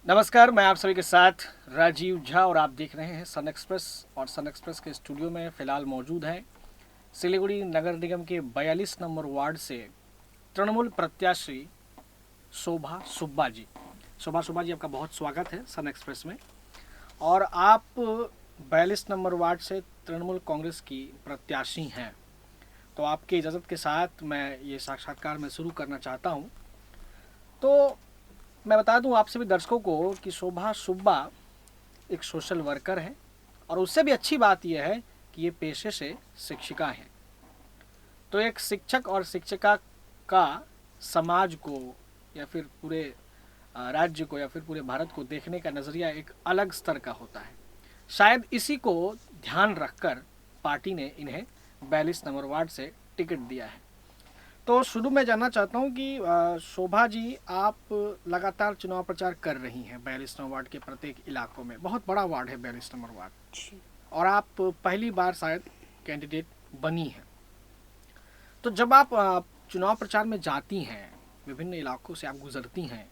नमस्कार, मैं आप सभी के साथ राजीव झा और आप देख रहे हैं सन एक्सप्रेस। और सन एक्सप्रेस के स्टूडियो में फ़िलहाल मौजूद हैं सिलीगुड़ी नगर निगम के 42 नंबर वार्ड से तृणमूल प्रत्याशी शोभा सुब्बा जी। शोभा सुब्बा जी, आपका बहुत स्वागत है सन एक्सप्रेस में। और आप 42 नंबर वार्ड से तृणमूल कांग्रेस की प्रत्याशी हैं, तो आपकी इजाज़त के साथ मैं ये साक्षात्कार में शुरू करना चाहता हूँ। तो मैं बता दूं आप सभी दर्शकों को कि शोभा सुब्बा एक सोशल वर्कर हैं और उससे भी अच्छी बात यह है कि ये पेशे से शिक्षिका हैं। तो एक शिक्षक और शिक्षिका का समाज को या फिर पूरे राज्य को या फिर पूरे भारत को देखने का नज़रिया एक अलग स्तर का होता है। शायद इसी को ध्यान रखकर पार्टी ने इन्हें 42 नंबर वार्ड से टिकट दिया है। तो शुरू में जानना चाहता हूँ कि शोभा जी, आप लगातार चुनाव प्रचार कर रही हैं 42 नंबर वार्ड के प्रत्येक इलाकों में। बहुत बड़ा वार्ड है 42 नंबर वार्ड, और आप पहली बार शायद कैंडिडेट बनी हैं। तो जब आप चुनाव प्रचार में जाती हैं, विभिन्न इलाकों से आप गुजरती हैं,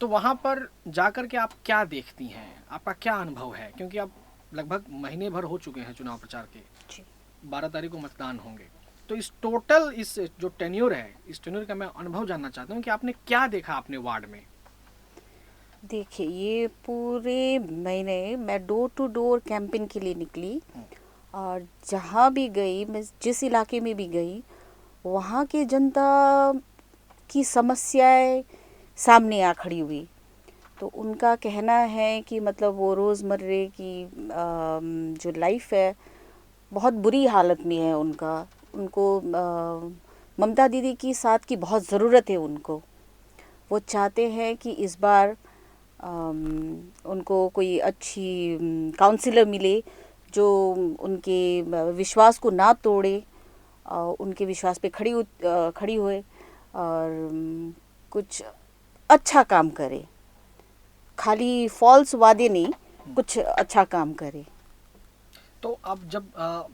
तो वहाँ पर जाकर के आप क्या देखती हैं, आपका क्या अनुभव है? क्योंकि अब लगभग महीने भर हो चुके हैं चुनाव प्रचार के, 12 तारीख को मतदान होंगे। तो इस टोटल इस जो टेन्योर है, इस टेन्योर का मैं अनुभव जानना चाहता हूँ कि आपने क्या देखा अपने वार्ड में। देखिए, ये पूरे महीने मैं डोर टू डोर कैंपेन के लिए निकली और जहाँ भी गई, मैं जिस इलाके में भी गई, वहाँ के जनता की समस्याएं सामने आ खड़ी हुई। तो उनका कहना है कि मतलब वो रोज़मर्रे की जो लाइफ है, बहुत बुरी हालत में है उनका। उनको ममता दीदी की साथ की बहुत ज़रूरत है उनको। वो चाहते हैं कि इस बार उनको कोई अच्छी काउंसलर मिले जो उनके विश्वास को ना तोड़े, उनके विश्वास पे खड़ी होए और कुछ अच्छा काम करे, खाली फॉल्स वादे नहीं, कुछ अच्छा काम करे। तो अब जब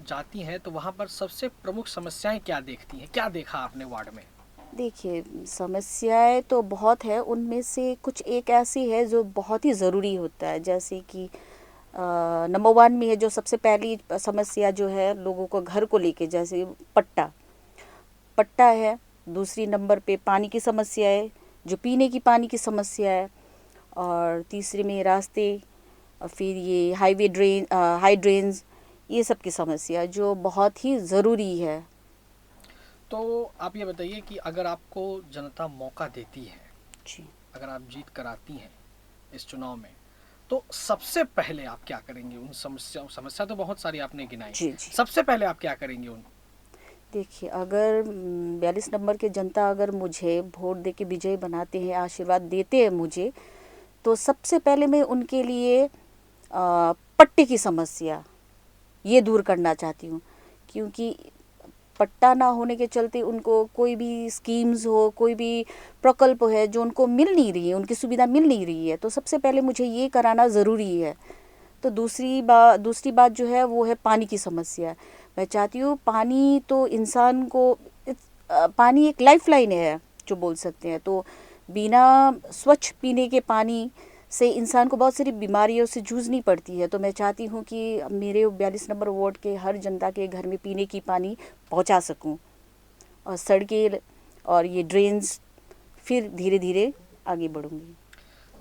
जाती हैं तो वहाँ पर सबसे प्रमुख समस्याएं क्या देखती हैं? क्या देखा आपने वार्ड में? देखिए, समस्याएं तो बहुत है, उनमें से कुछ एक ऐसी है जो बहुत ही ज़रूरी होता है। जैसे कि नंबर वन में है जो सबसे पहली समस्या जो है लोगों को घर को लेके, जैसे पट्टा पट्टा है। दूसरी नंबर पे पानी की समस्या है, जो पीने की पानी की समस्या है। और तीसरे में रास्ते, और फिर ये हाई ड्रेन्स, ये सब की समस्या जो बहुत ही ज़रूरी है। तो आप ये बताइए कि अगर आपको जनता मौका देती है, जी अगर आप जीत कर आती हैं इस चुनाव में, तो सबसे पहले आप क्या करेंगे? उन समस्या तो बहुत सारी आपने गिनाई, जी जी सबसे पहले आप क्या करेंगे उन? देखिए, अगर 42 नंबर के जनता अगर मुझे वोट दे के विजयी बनाते हैं, आशीर्वाद देते हैं मुझे, तो सबसे पहले मैं उनके लिए पट्टे की समस्या ये दूर करना चाहती हूँ। क्योंकि पट्टा ना होने के चलते उनको कोई भी स्कीम्स हो, कोई भी प्रकल्प है जो उनको मिल नहीं रही है, उनकी सुविधा मिल नहीं रही है, तो सबसे पहले मुझे ये कराना ज़रूरी है। तो दूसरी बात जो है वो है पानी की समस्या। मैं चाहती हूँ, पानी तो इंसान को पानी एक लाइफलाइन है जो बोल सकते हैं। तो बिना स्वच्छ पीने के पानी से इंसान को बहुत सारी बीमारियों से जूझनी पड़ती है। तो मैं चाहती हूँ कि मेरे 42 नंबर वार्ड के हर जनता के घर में पीने की पानी पहुँचा सकूँ, और सड़कें और ये ड्रेन्स, फिर धीरे धीरे आगे बढ़ूँगी।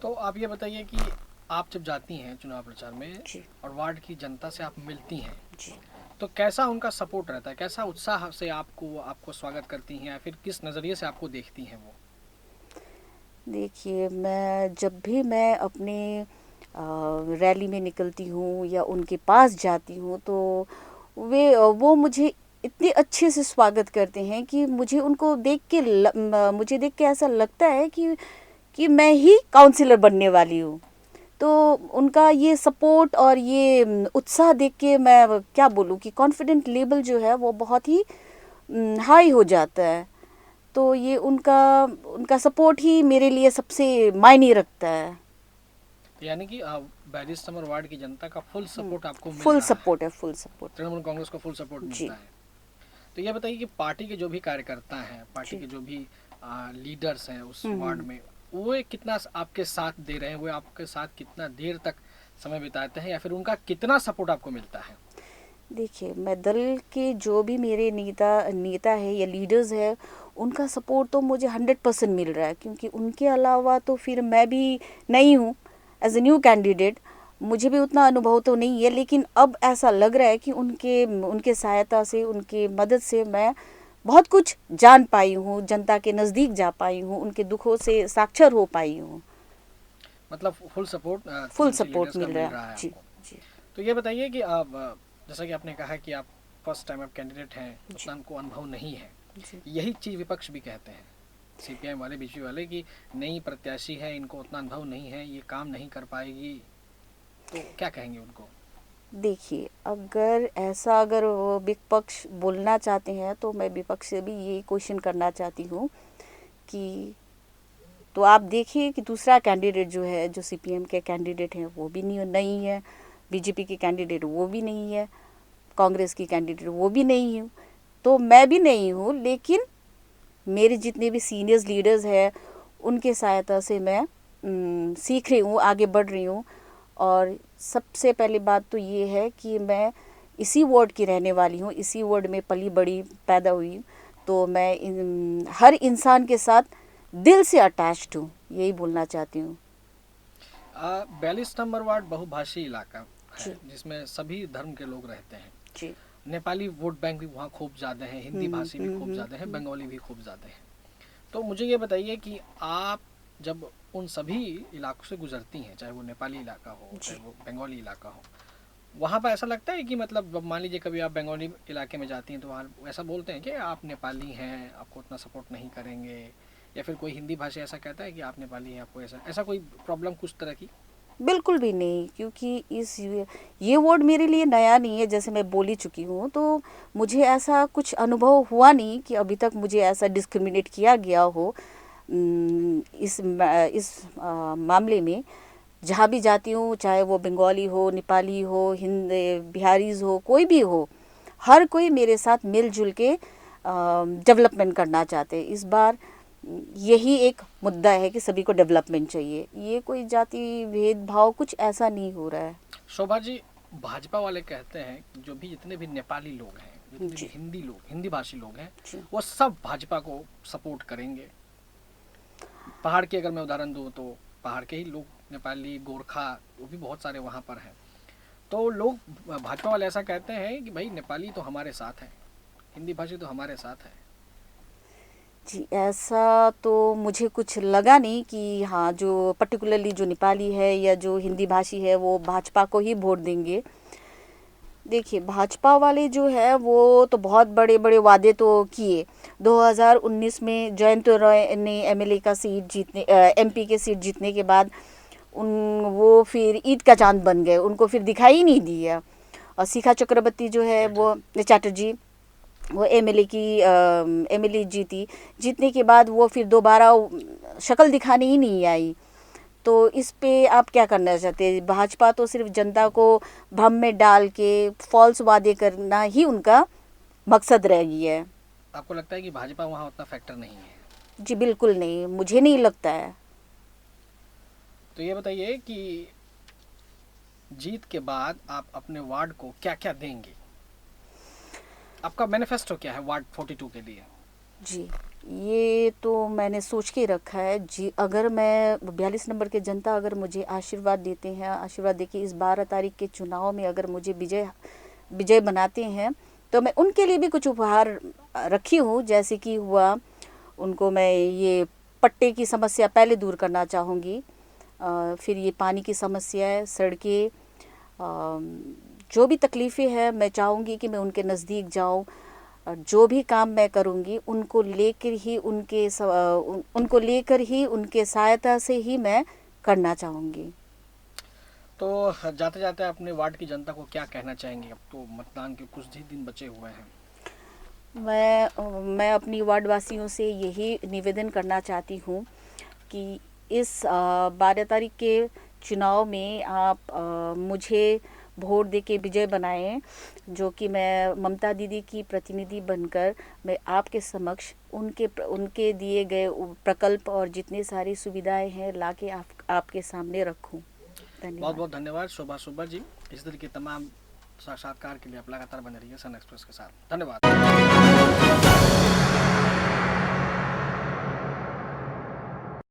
तो आप ये बताइए कि आप जब जाती हैं चुनाव प्रचार में जी और वार्ड की जनता से आप मिलती हैं, जी तो कैसा उनका सपोर्ट रहता है? कैसा उत्साह से आपको स्वागत करती हैं, या फिर किस नज़रिए से आपको देखती हैं वो? देखिए, मैं अपने रैली में निकलती हूँ या उनके पास जाती हूँ, तो वो मुझे इतने अच्छे से स्वागत करते हैं कि मुझे देख के ऐसा लगता है कि मैं ही काउंसलर बनने वाली हूँ। तो उनका ये सपोर्ट और ये उत्साह देख के मैं क्या बोलूँ कि कॉन्फिडेंट लेवल जो है वो बहुत ही हाई हो जाता है। तो ये उनका उनका सपोर्ट ही मेरे लिए सबसे मायने रखता है। यानी कि 42 नंबर वार्ड की जनता का फुल सपोर्ट आपको मिल फुल रहा है, सपोर्ट है, फुल सपोर्ट। तृणमूल कांग्रेस को फुल सपोर्ट जी मिलता है। तो ये बताइए कि पार्टी के जो भी कार्यकर्ता हैं, पार्टी जी के जो भी लीडर्स हैं उस वार्ड हम्म में, वो कितना आपके साथ दे रहे हैं, वो आपके साथ कितना देर तक समय बिताते हैं, या फिर उनका कितना सपोर्ट आपको मिलता है? देखिए, मैं दल के जो भी मेरे नेता नेता है या लीडर्स है, उनका सपोर्ट तो मुझे 100% मिल रहा है, क्योंकि उनके अलावा तो फिर मैं भी नई हूँ एज ए न्यू कैंडिडेट। मुझे भी उतना अनुभव तो नहीं है, लेकिन अब ऐसा लग रहा है कि उनके उनके सहायता से, उनके मदद से मैं बहुत कुछ जान पाई हूँ, जनता के नज़दीक जा पाई हूँ, उनके दुखों से साक्षर हो पाई हूँ। मतलब full support full TMC support leaders का मिल रहा मिल है रहा है जी। आपको। जी तो ये बताइए कि आप जैसा कि आपने कहा कि आप फर्स्ट टाइम आप कैंडिडेट हैं, जी उतना उनको अनुभव नहीं है। जी यही चीज़ विपक्ष भी कहते हैं, सीपीआई वाले, बीजेपी वाले, कि नई प्रत्याशी है, इनको उतना अनुभव नहीं है, ये काम नहीं कर पाएगी। तो क्या कहेंगे उनको? देखिए, अगर वो विपक्ष बोलना चाहते हैं, तो मैं विपक्ष से भी यही क्वेश्चन करना चाहती हूँ कि तो आप देखिए कि दूसरा कैंडिडेट जो है, जो सीपीएम के कैंडिडेट हैं, वो भी नहीं है, बीजेपी के कैंडिडेट वो भी नहीं है, कांग्रेस की कैंडिडेट वो भी नहीं हूँ, तो मैं भी नहीं हूँ। लेकिन मेरे जितने भी सीनियर्स लीडर्स हैं, उनके सहायता से मैं सीख रही हूँ, आगे बढ़ रही हूँ। और सबसे पहली बात तो ये है कि मैं इसी वार्ड की रहने वाली हूँ, इसी वार्ड में पली बड़ी पैदा हुई, तो मैं हर इंसान के साथ दिल से अटैच्ड हूँ, यही बोलना चाहती हूँ। 42 नंबर वार्ड बहुभाषी इलाका है, जी जिसमें सभी धर्म के लोग रहते हैं। जी नेपाली वोट बैंक भी वहाँ खूब ज़्यादा है, हिंदी भाषी भी खूब ज़्यादा है, हम्म। बंगाली भी खूब ज़्यादा है। तो मुझे ये बताइए कि आप जब उन सभी इलाकों से गुजरती हैं, चाहे वो नेपाली इलाका हो, जी चाहे वो बंगाली इलाका हो, वहाँ पर ऐसा लगता है कि मतलब मान लीजिए कभी आप बंगाली इलाके में जाती हैं तो वहाँ ऐसा बोलते हैं कि आप नेपाली हैं, आपको उतना सपोर्ट नहीं करेंगे, या फिर कोई हिंदी भाषी ऐसा कहता है कि आप नेपाली हैं, आपको ऐसा ऐसा कोई प्रॉब्लम कुछ तरह की? बिल्कुल भी नहीं, क्योंकि इस ये वर्ड मेरे लिए नया नहीं है, जैसे मैं बोली चुकी हूँ, तो मुझे ऐसा कुछ अनुभव हुआ नहीं कि अभी तक मुझे ऐसा डिस्क्रिमिनेट किया गया हो। इस मामले में जहाँ भी जाती हूँ, चाहे वो बंगाली हो, नेपाली हो, हिंदी, बिहारीज हो, कोई भी हो, हर कोई मेरे साथ मिलजुल के डेवलपमेंट करना चाहते हैं। इस बार यही एक मुद्दा है कि सभी को डेवलपमेंट चाहिए, ये कोई जाति भेदभाव कुछ ऐसा नहीं हो रहा है। शोभा जी, भाजपा वाले कहते हैं कि जो भी जितने भी नेपाली लोग हैं, जितने भी जी हिंदी लोग, हिंदी भाषी लोग हैं, जी वो सब भाजपा को सपोर्ट करेंगे। पहाड़ की अगर मैं उदाहरण दूँ तो पहाड़ के ही लोग, नेपाली, गोरखा, वो भी बहुत सारे वहाँ पर हैं। तो लोग, भाजपा वाले ऐसा कहते हैं कि भाई नेपाली तो हमारे साथ है, हिंदी भाषी तो हमारे साथ है। जी, ऐसा तो मुझे कुछ लगा नहीं कि हाँ, जो पर्टिकुलरली जो नेपाली है या जो हिंदी भाषी है वो भाजपा को ही वोट देंगे। देखिए, भाजपा वाले जो है वो तो बहुत बड़े बड़े वादे तो किए। 2019 में जयंत रॉय ने एमएलए का सीट जीतने, एमपी के सीट जीतने के बाद उन वो फिर ईद का चांद बन गए, उनको फिर दिखाई ही नहीं दिया। और शिखा चक्रवर्ती जो है वो, चैटर्जी, वो एमएलए जीती, जीतने के बाद वो फिर दोबारा शक्ल दिखाने ही नहीं आई। तो इस पे आप क्या करना चाहते हैं? भाजपा तो सिर्फ जनता को भ्रम में डाल के फॉल्स वादे करना ही उनका मकसद रह गया है। आपको लगता है कि भाजपा वहाँ उतना फैक्टर नहीं है? जी बिल्कुल नहीं, मुझे नहीं लगता है। तो ये बताइए कि जीत के बाद आप अपने वार्ड को क्या क्या देंगे? आपका मैनिफेस्टो क्या है वार्ड 42 के लिए? जी, ये तो मैंने सोच के रखा है जी। अगर मैं 42 नंबर के जनता अगर मुझे आशीर्वाद देते हैं, आशीर्वाद देके इस 12 तारीख के चुनाव में अगर मुझे विजय बनाते हैं, तो मैं उनके लिए भी कुछ उपहार रखी हूँ। जैसे कि हुआ, उनको मैं ये पट्टे की समस्या पहले दूर करना चाहूँगी। फिर ये पानी की समस्या है, सड़कें, जो भी तकलीफ़ें हैं, मैं चाहूँगी कि मैं उनके नज़दीक जाऊँ। जो भी काम मैं करूँगी उनको लेकर ही उनके सहायता से ही मैं करना चाहूँगी। तो जाते जाते अपने वार्ड की जनता को क्या कहना चाहेंगे? अब तो मतदान के कुछ ही दिन बचे हुए हैं। मैं अपनी वार्ड वासियों से यही निवेदन करना चाहती हूँ कि इस 12 तारीख के चुनाव में आप मुझे वोट दे के विजय बनाए हैं, जो कि मैं ममता दीदी की प्रतिनिधि बनकर मैं आपके समक्ष उनके दिए गए प्रकल्प और जितनी सारी सुविधाएं हैं लाके आपके सामने रखूं। बहुत धन्यवाद। बहुत धन्यवाद शोभा सुब्बा जी। इस तरह के तमाम साक्षात्कार के लिए आप लगातार बने रहिए सन एक्सप्रेस के साथ। धन्यवाद।